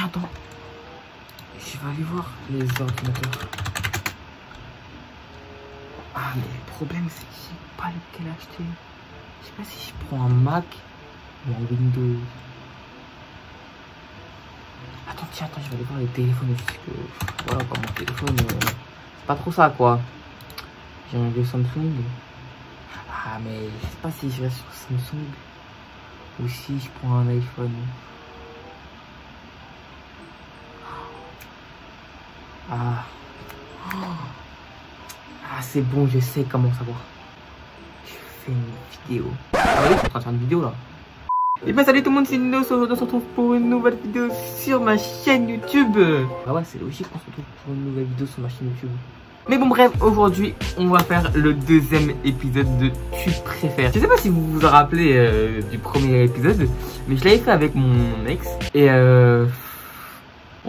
attends. Je vais aller voir les ordinateurs. Ah, mais le problème, c'est que je sais pas lequel acheter. Je sais pas si je prends un Mac ou un Windows. Attends, tiens, attends, je vais aller voir les téléphones aussi. Parce que, voilà, quoi, mon téléphone, c'est pas trop ça, quoi. J'ai un vieux Samsung. Ah, mais je sais pas si je reste sur Samsung ou si je prends un iPhone. Ah. Ah, c'est bon, je sais comment savoir. Je fais une vidéo. Ah oui, je suis en train de faire une vidéo là. Et ben salut tout le monde, c'est Nino, on se retrouve pour une nouvelle vidéo sur ma chaîne YouTube. Ah ouais, c'est logique qu'on se retrouve pour une nouvelle vidéo sur ma chaîne YouTube. Mais bon bref, aujourd'hui on va faire le deuxième épisode de Tu préfères. Je sais pas si vous vous en rappelez du premier épisode, mais je l'avais fait avec mon ex. Et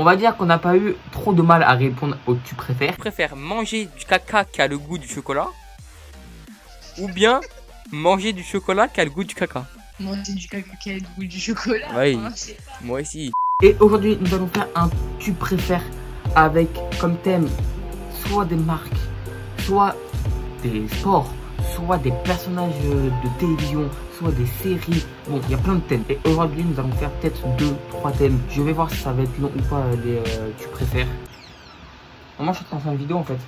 on va dire qu'on n'a pas eu trop de mal à répondre au tu préfères. Tu préfères manger du caca qui a le goût du chocolat ou bien manger du chocolat qui a le goût du caca? Manger du caca qui a le goût du chocolat. Oui, moi aussi. Et aujourd'hui, nous allons faire un tu préfères avec comme thème soit des marques, soit des sports, soit des personnages de télévision, soit des séries. Bon, il y a plein de thèmes. Et aujourd'hui, nous allons faire peut-être 2-3 thèmes. Je vais voir si ça va être long ou pas les tu préfères. Moi, je suis en train de faire une vidéo en fait.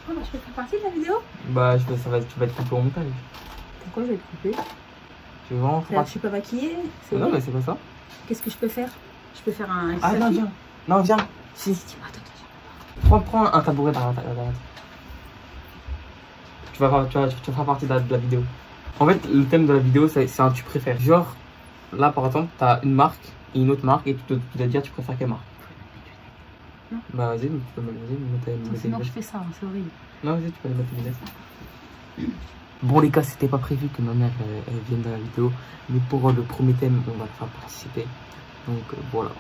Oh, bah, je peux faire partie de la vidéo? Bah, tu vas être coupé au montage. Pourquoi je vais être coupée? Tu veux vraiment faire Je suis pas maquillée? Non, mais c'est pas ça. Qu'est-ce que je peux faire? Je peux faire un. Ah non, viens. Non, viens. Si. Attends. Prends un tabouret dans la tête. Tu feras partie de la vidéo. En fait, le thème de la vidéo, c'est un tu préfères. Genre, là par exemple, tu as une marque et une autre marque et tu dois dire tu préfères quelle marque. Non. Bah vas-y, tu peux me mettre sinon je fais ça, c'est horrible. Non, vas-y, tu peux me mettre les lunettes. Bon les gars, c'était pas prévu que ma mère elle vienne dans la vidéo. Mais pour le premier thème, on va le faire participer. Donc voilà.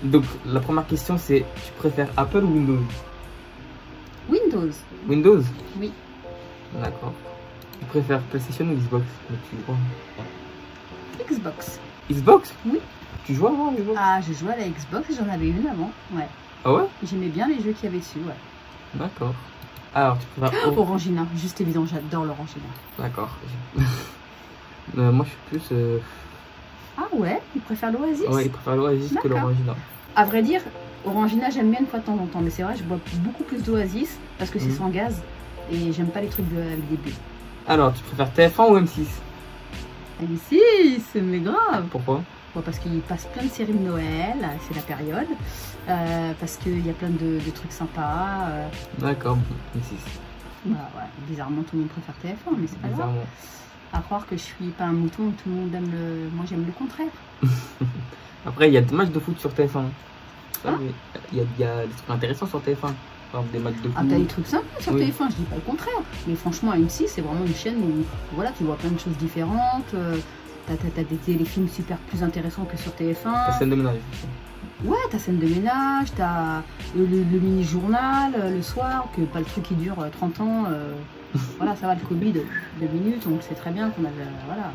Donc la première question c'est, tu préfères Apple ou Windows? Windows. Windows? Oui. D'accord. Tu préfères PlayStation ou Xbox? Mais tu vois. Xbox. Xbox? Oui. Tu joues avant Xbox? Ah, je jouais à la Xbox, j'en avais une avant, ouais. Ah ouais? J'aimais bien les jeux qu'il y avait dessus, ouais. D'accord. Alors, tu préfères... Orangina, juste évident, j'adore l'Orangina. D'accord. Moi, je suis plus... Ah ouais? Il préfère l'Oasis? Ouais, il préfère l'Oasis que l'Orangina. À vrai dire, Orangina, j'aime bien une fois de temps en temps, mais c'est vrai, je bois beaucoup plus d'Oasis parce que c'est sans gaz et j'aime pas les trucs avec des bulles. Alors, tu préfères TF1 ou M6? M6, mais grave. Pourquoi? Bon, parce qu'il passe plein de séries de Noël, c'est la période, parce qu'il y a plein de trucs sympas. D'accord, M6. Voilà, ouais. Bizarrement, tout le monde préfère TF1, mais c'est pas grave. À croire que je suis pas un mouton, tout le monde aime le... Moi, j'aime le contraire. Après, il y a des matchs de foot sur TF1. Ah. Il y a des trucs intéressants sur TF1. Par exemple, des matchs de foot. Ah, t'as des trucs sympas sur TF1, je dis pas le contraire. Mais franchement, M6, c'est vraiment une chaîne où voilà, tu vois plein de choses différentes. T'as des téléfilms super plus intéressants que sur TF1. Ta scène de ménage. Ouais, t'as scène de ménage, t'as le mini-journal le soir, que pas le truc qui dure 30 ans. Voilà, ça va, le Covid, 2 minutes, donc c'est très bien qu'on avait... voilà.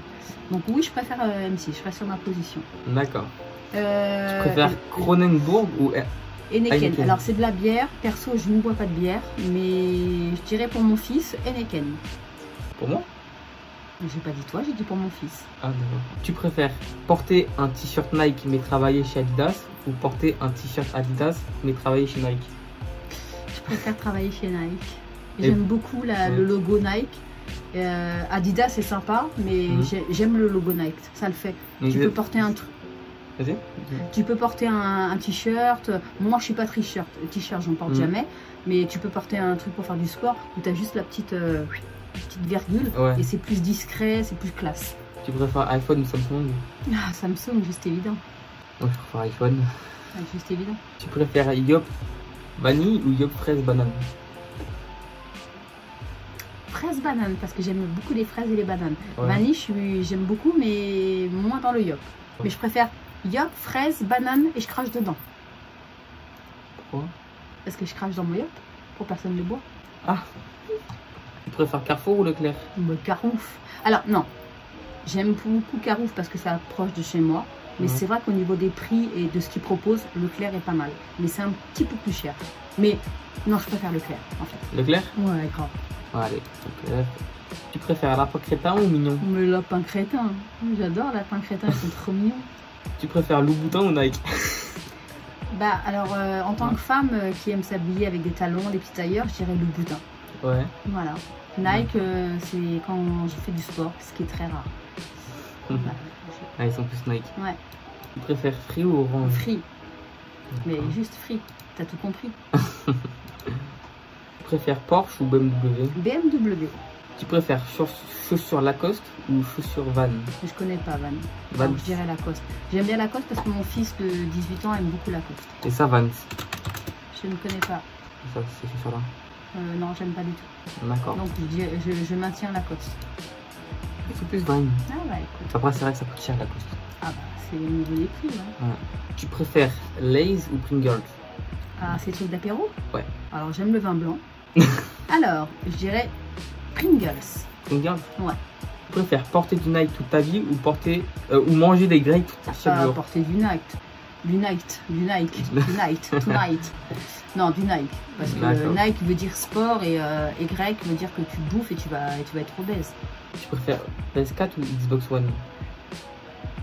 Donc oui, je préfère M6, je reste sur ma position. D'accord. Tu préfères Kronenbourg ou Heineken. Alors c'est de la bière, perso je ne bois pas de bière, mais je dirais pour mon fils, Heineken. Pour moi? J'ai pas dit toi, j'ai dit pour mon fils. Ah d'accord. Tu préfères porter un t-shirt Nike mais travailler chez Adidas ou porter un t-shirt Adidas mais travailler chez Nike? Je préfère travailler chez Nike. J'aime beaucoup le logo Nike. Adidas c'est sympa, mais j'aime le logo Nike, ça le fait. Donc tu peux porter un truc. Vas-y. Tu peux porter un t-shirt. Moi je suis pas t-shirt, j'en porte jamais, mais tu peux porter un truc pour faire du sport où tu as juste la petite virgule et c'est plus discret, c'est plus classe. Tu préfères iPhone ou Samsung? Ah, Samsung, juste évident. Moi je préfère iPhone. Ah, juste évident. Tu préfères Yop vanille ou Yop fraise banane? Fraise banane, parce que j'aime beaucoup les fraises et les bananes. Vanille, j'aime beaucoup, mais moins dans le Yop. Mais je préfère Yop, fraise, banane et je crache dedans. Pourquoi? Parce que je crache dans mon Yop, pour personne ne le boit. Ah. Tu préfères Carrefour ou Leclerc? Carouf. Alors non, j'aime beaucoup Carouf parce que c'est proche de chez moi. Mais Ouais. c'est vrai qu'au niveau des prix et de ce qu'ils proposent, Leclerc est pas mal. Mais c'est un petit peu plus cher. Mais non, je préfère Leclerc en fait. Leclerc? Ouais, grave. Allez, Leclerc. Tu préfères lapin crétin ou mignon? Mais lapin crétin. J'adore lapin crétin, ils sont trop mignons. Tu préfères Louboutin ou Nike? Bah alors, en tant que femme qui aime s'habiller avec des talons, des petits tailleurs, je dirais Louboutin. Ouais. Voilà. Nike, c'est quand je fais du sport, ce qui est très rare. Voilà. Ah, ils sont plus Nike. Ouais, Tu préfères Free ou Orange? free. Mais D'accord. juste free. T'as tout compris. Tu préfères Porsche ou BMW? BMW. Tu préfères chaussures Lacoste ou chaussures Van? Je connais pas Van. Vans. Donc, je dirais Lacoste. J'aime bien Lacoste parce que mon fils de 18 ans aime beaucoup Lacoste. Et ça, Vans. Je ne connais pas. Ça, ces chaussures-là. Non, j'aime pas du tout. D'accord. Donc je maintiens Lacoste. C'est plus Van. Ah bah écoute. Après, c'est vrai que ça coûte cher Lacoste. Ah bah c'est le niveau des prix. Hein. Ouais. Tu préfères Lay's ou Pringles? Ah, c'est truc d'apéro? Ouais. Alors j'aime le vin blanc. Alors, je dirais Pringles. Pringles? Ouais. Tu préfères porter du Nike toute ta vie ou porter ou manger des grapes chaque jour? Porter du Nike. Du Nike. Tonight. Non, du Nike. Parce que D'accord. Nike veut dire sport et grec veut dire que tu bouffes et tu vas être obèse. Tu préfères PS4 ou Xbox One?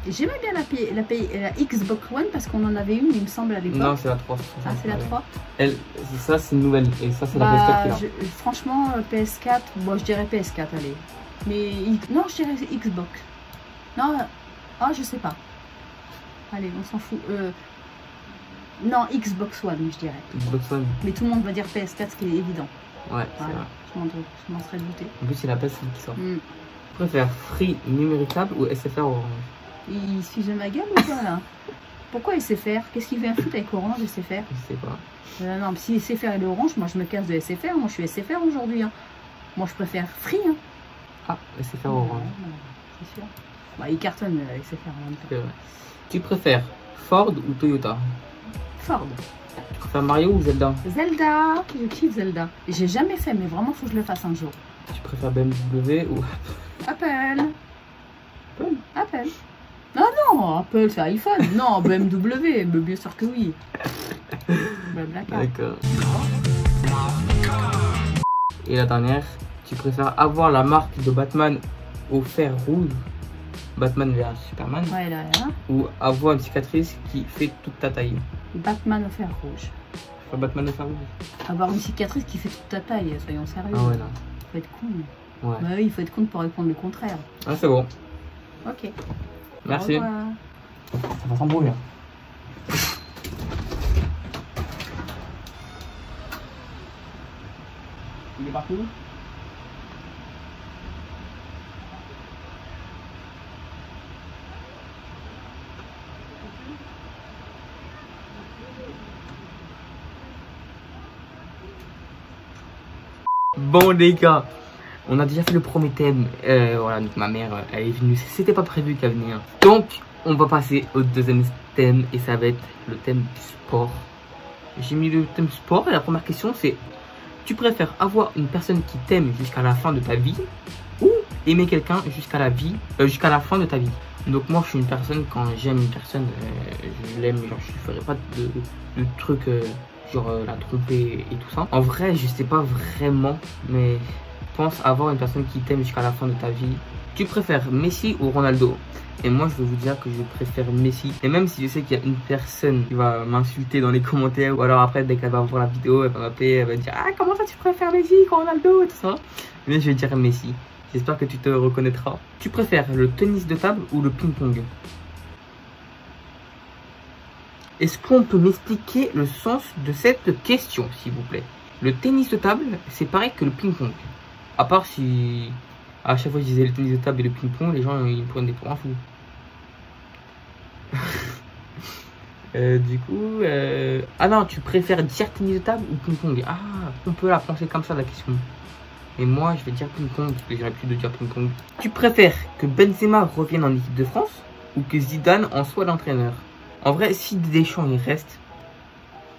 J'aimais bien la Xbox One parce qu'on en avait une, il me semble, à l'époque. Non, c'est la 3. Ah, c'est la 3. Elle, ça, c'est une nouvelle. Et ça, c'est la Bah, PS4 qui est là. franchement, PS4, moi je dirais PS4, allez. Mais non, je dirais Xbox. Non, je sais pas. Allez, on s'en fout. Non, Xbox One, je dirais. Xbox One. Mais tout le monde va dire PS4, ce qui est évident. Ouais, c'est Voilà, vrai. je m'en serais douté. En plus, c'est la PS5 qui sort. Mm. Tu préfères Free numéricable ou SFR Orange? Il se fiche de ma gueule ou quoi là? Pourquoi SFR? Qu'est-ce qu'il vient foutre avec Orange SFR? Je sais pas. Non, mais si SFR et Orange, moi je me casse de SFR. Moi je suis SFR aujourd'hui. Hein. Moi je préfère Free. Hein. Ah, SFR Orange. Ouais, c'est sûr. Bah, il cartonne SFR en même temps. C'est vrai. Tu préfères Ford ou Toyota? Ford. Tu préfères Mario ou Zelda? Zelda. Je kiffe Zelda. J'ai jamais fait, mais vraiment faut que je le fasse un jour. Tu préfères BMW ou Apple. Apple? Apple. Non, Apple c'est iPhone. Non, BMW, mais bien sûr que oui. Blablacar. D'accord. Et la dernière, tu préfères avoir la marque de Batman au fer rouge, Batman vs Superman, Ouais, là, ou avoir une cicatrice qui fait toute ta taille? Batman au fer rouge. Tu préfères Batman au fer rouge? Avoir une cicatrice qui fait toute ta taille, soyons sérieux. Ah ouais, non. Faut être con. Ouais. Bah oui, il faut être con pour répondre le contraire. Ah, c'est bon. Ok. Merci. Au revoir. Ça va s'embrouiller. Il est parti où? Bon les gars, on a déjà fait le premier thème. Voilà, donc ma mère elle est venue. C'était pas prévu qu'elle venait. Hein. Donc on va passer au deuxième thème et ça va être le thème du sport. J'ai mis le thème sport et la première question c'est: tu préfères avoir une personne qui t'aime jusqu'à la fin de ta vie ou aimer quelqu'un jusqu'à la fin de ta vie? Donc moi je suis une personne, quand j'aime une personne, je l'aime, genre je ferai pas de trucs genre la tromper et tout ça. En vrai je sais pas vraiment, mais je pense avoir une personne qui t'aime jusqu'à la fin de ta vie. Tu préfères Messi ou Ronaldo? Et moi je vais vous dire que je préfère Messi. Et même si je sais qu'il y a une personne qui va m'insulter dans les commentaires, ou alors après dès qu'elle va voir la vidéo, elle va m'appeler, elle va dire: ah, comment ça tu préfères Messi que Ronaldo et tout ça. Mais je vais dire Messi. J'espère que tu te reconnaîtras. Tu préfères le tennis de table ou le ping-pong? Est-ce qu'on peut m'expliquer le sens de cette question, s'il vous plaît? Le tennis de table, c'est pareil que le ping-pong. À part si à chaque fois que je disais le tennis de table et le ping-pong, les gens ils me prenaient pour un fou. Du coup, ah non, tu préfères dire tennis de table ou ping-pong? Ah, on peut la penser comme ça la question. Et moi, je vais dire ping-pong parce que j'aurais pu de dire ping-pong. Tu préfères que Benzema revienne en équipe de France ou que Zidane en soit l'entraîneur? En vrai, si Deschamps il reste,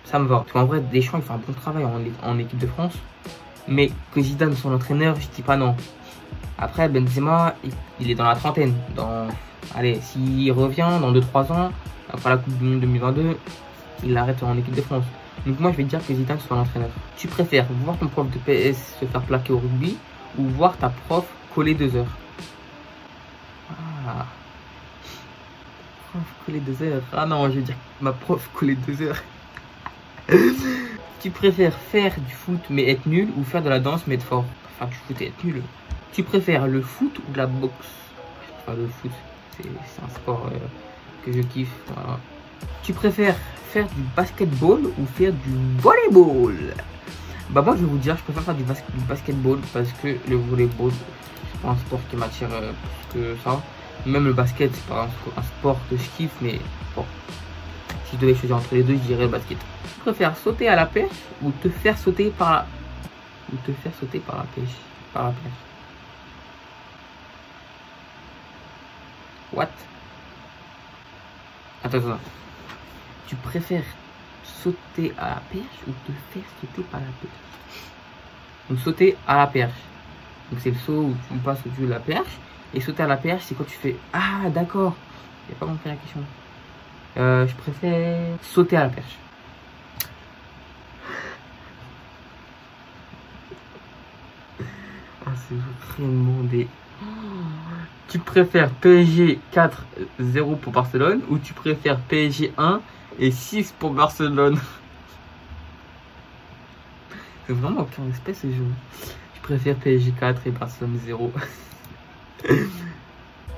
ça me va. Parce qu'en vrai, Deschamps il fait un bon travail en équipe de France. Mais que Zidane soit l'entraîneur, je dis pas non. Après, Benzema, il est dans la trentaine. Dans allez, s'il revient dans 2-3 ans, après la Coupe du Monde 2022, il arrête en équipe de France. Donc moi je vais te dire que Zidane soit l'entraîneur. Tu préfères voir ton prof de PS se faire plaquer au rugby ou voir ta prof coller 2 heures? Ah. Prof coller 2 heures. Ah non, je vais dire ma prof coller 2 heures. Tu préfères faire du foot mais être nul ou faire de la danse mais être fort? Faire du foot et être nul. Tu préfères le foot ou la boxe? Enfin, le foot, c'est un sport que je kiffe. Voilà. Tu préfères faire du basketball ou faire du volleyball? Bah moi je vais vous dire, je préfère faire du basketball parce que le volleyball c'est pas un sport qui m'attire plus que ça. Même le basket c'est pas un sport que je kiffe, mais bon, si je devais choisir entre les deux, je dirais le basket. Tu préfères sauter à la pêche ou te faire sauter par la pêche? What? Attends. Tu préfères sauter à la perche ou te faire sauter par la perche? Donc sauter à la perche. Donc c'est le saut où tu passes au-dessus de la perche. Et sauter à la perche, c'est quand tu fais... Ah d'accord. J'ai pas compris la question. Je préfère sauter à la perche. Ah c'est vraiment des... Tu préfères PSG 4-0 pour Barcelone ou tu préfères PSG 1 et 6 pour Barcelone? C'est vraiment aucun respect ce jeu. Tu préfères PSG 4 et Barcelone 0.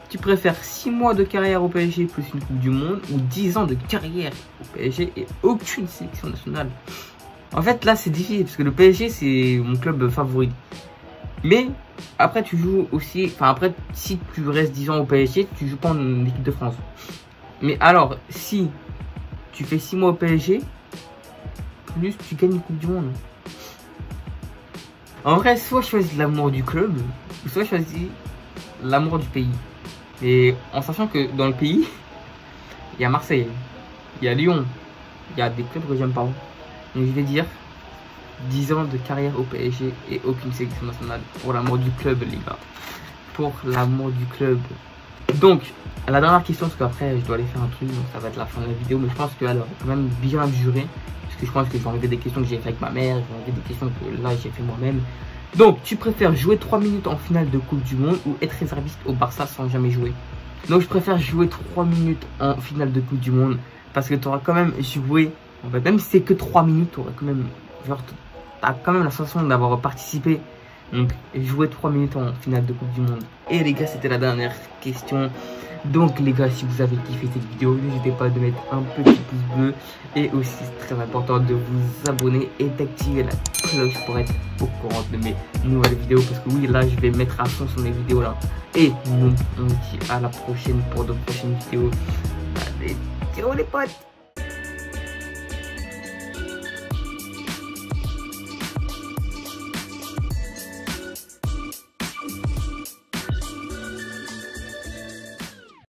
Tu préfères 6 mois de carrière au PSG plus une Coupe du Monde ou 10 ans de carrière au PSG et aucune sélection nationale? En fait là c'est difficile parce que le PSG c'est mon club favori. Mais après tu joues aussi, enfin après si tu restes 10 ans au PSG, tu joues pas en équipe de France. Mais alors si tu fais 6 mois au PSG, plus tu gagnes une Coupe du Monde. En vrai, soit je choisis l'amour du club, soit je choisis l'amour du pays. Et en sachant que dans le pays, il y a Marseille, il y a Lyon, il y a des clubs que j'aime pas. Donc je vais dire 10 ans de carrière au PSG et aucune sélection nationale. Pour l'amour du club, les gars. Pour l'amour du club. Donc, la dernière question, parce qu'après, je dois aller faire un truc, donc ça va être la fin de la vidéo. Mais je pense qu'elle va quand même bien durer. Parce que je pense que je vais enlever des questions que j'ai fait avec ma mère. Je vais enlever des questions que là, j'ai fait moi-même. Donc, tu préfères jouer 3 minutes en finale de Coupe du Monde ou être réserviste au Barça sans jamais jouer? Donc, je préfère jouer 3 minutes en finale de Coupe du Monde. Parce que tu auras quand même joué. En fait, même si c'est que 3 minutes, tu auras quand même... Genre, t'as quand même la sensation d'avoir participé. Donc, jouer 3 minutes en finale de Coupe du Monde. Et les gars, c'était la dernière question. Donc, les gars, si vous avez kiffé cette vidéo, n'hésitez pas à mettre un petit pouce bleu. Et aussi, c'est très important de vous abonner et d'activer la cloche pour être au courant de mes nouvelles vidéos. Parce que oui, là, je vais mettre à fond sur mes vidéos là. Et nous, on se dit à la prochaine pour de prochaines vidéos. Allez, ciao les potes!